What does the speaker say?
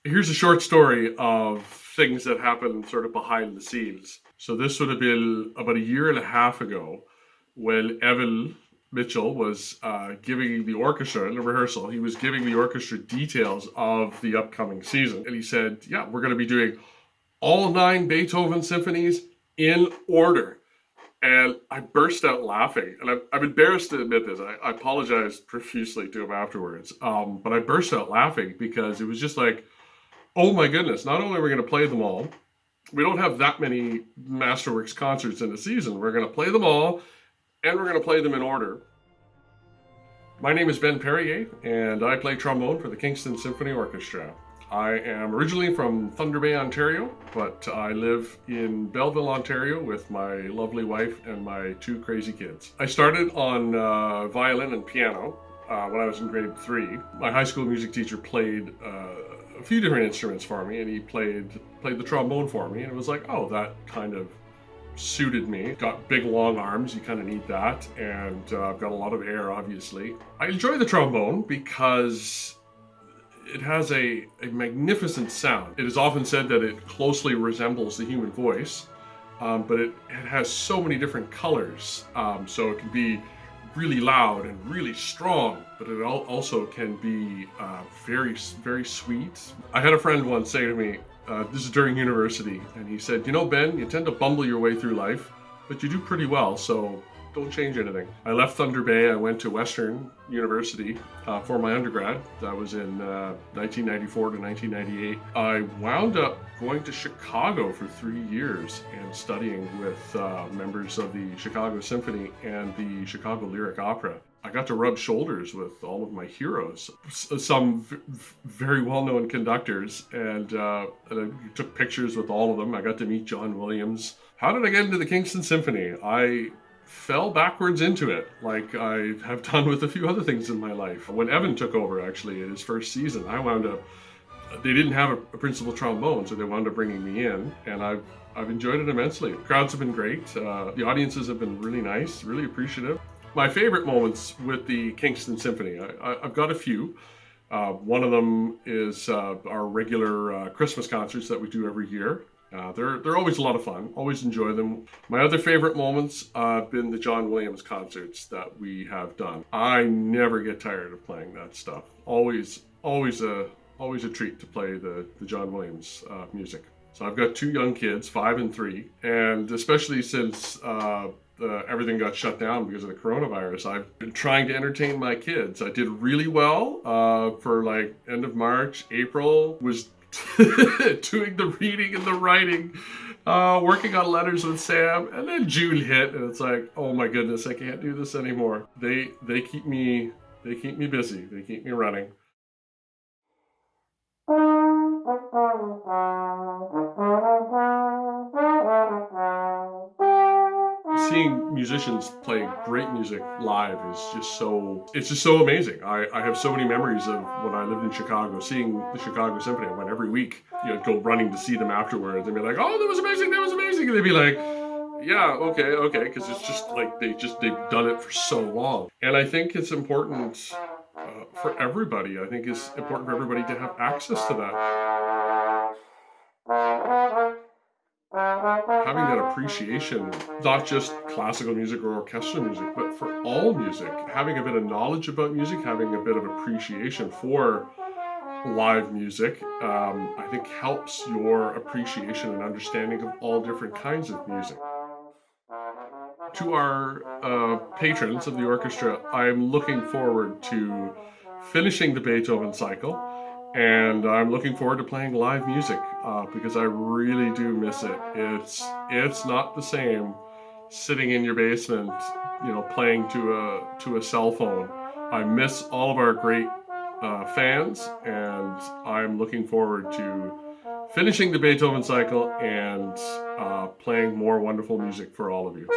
Here's a short story of things that happened sort of behind the scenes. So this would have been about a year and a half ago when Evan Mitchell was giving the orchestra in a rehearsal. He was giving the orchestra details of the upcoming season. And he said, yeah, we're going to be doing all 9 Beethoven symphonies in order. And I burst out laughing. And I'm embarrassed to admit this. I apologized profusely to him afterwards. But I burst out laughing because it was just like, oh my goodness, not only are we going to play them all, we don't have that many Masterworks concerts in a season. We're going to play them all, and we're going to play them in order. My name is Ben Perrier, and I play trombone for the Kingston Symphony Orchestra. I am originally from Thunder Bay, Ontario, but I live in Belleville, Ontario with my lovely wife and my 2 crazy kids. I started on violin and piano when I was in grade 3. My high school music teacher played a few different instruments for me, and he played the trombone for me, and it was like, oh, that kind of suited me. Got big long arms, you kind of need that, and I've got a lot of air, obviously. I enjoy the trombone because it has a magnificent sound. It is often said that it closely resembles the human voice, but it has so many different colors, so it can be really loud and really strong, but it also can be very, very sweet. I had a friend once say to me, this is during university, and he said, you know, Ben, you tend to bumble your way through life, but you do pretty well, so don't change anything. I left Thunder Bay. I went to Western University for my undergrad. That was in 1994 to 1998. I wound up going to Chicago for 3 years and studying with members of the Chicago Symphony and the Chicago Lyric Opera. I got to rub shoulders with all of my heroes, some very well-known conductors, and I took pictures with all of them. I got to meet John Williams. How did I get into the Kingston Symphony? I fell backwards into it, like I have done with a few other things in my life. When Evan took over, actually, in his first season, I wound up, they didn't have a principal trombone, so they wound up bringing me in, and I've enjoyed it immensely. The crowds have been great. The audiences have been really nice, really appreciative. My favorite moments with the Kingston Symphony, I've got a few. One of them is our regular Christmas concerts that we do every year. They're always a lot of fun. Always enjoy them. My other favorite moments have been the John Williams concerts that we have done. I never get tired of playing that stuff. Always a treat to play the John Williams music. So I've got 2 young kids, 5 and 3, and especially since everything got shut down because of the coronavirus, I've been trying to entertain my kids. I did really well for like end of March. April was doing the reading and the writing, working on letters with Sam, and then June hit, and it's like, oh my goodness, I can't do this anymore. They keep me busy. They keep me running. Seeing musicians play great music live is just so amazing. I have so many memories of when I lived in Chicago, seeing the Chicago Symphony. I went every week. You'd go running to see them afterwards and be like, oh, that was amazing, and they'd be like, yeah, okay, because it's just like they've done it for so long. And I think it's important for everybody. I think it's important for everybody to have access to that. Having that appreciation, not just classical music or orchestral music, but for all music. Having a bit of knowledge about music, having a bit of appreciation for live music, I think helps your appreciation and understanding of all different kinds of music. To our patrons of the orchestra, I'm looking forward to finishing the Beethoven cycle, and I'm looking forward to playing live music because I really do miss it. It's not the same sitting in your basement, playing to a cell phone. I miss all of our great fans, and I'm looking forward to finishing the Beethoven cycle and playing more wonderful music for all of you.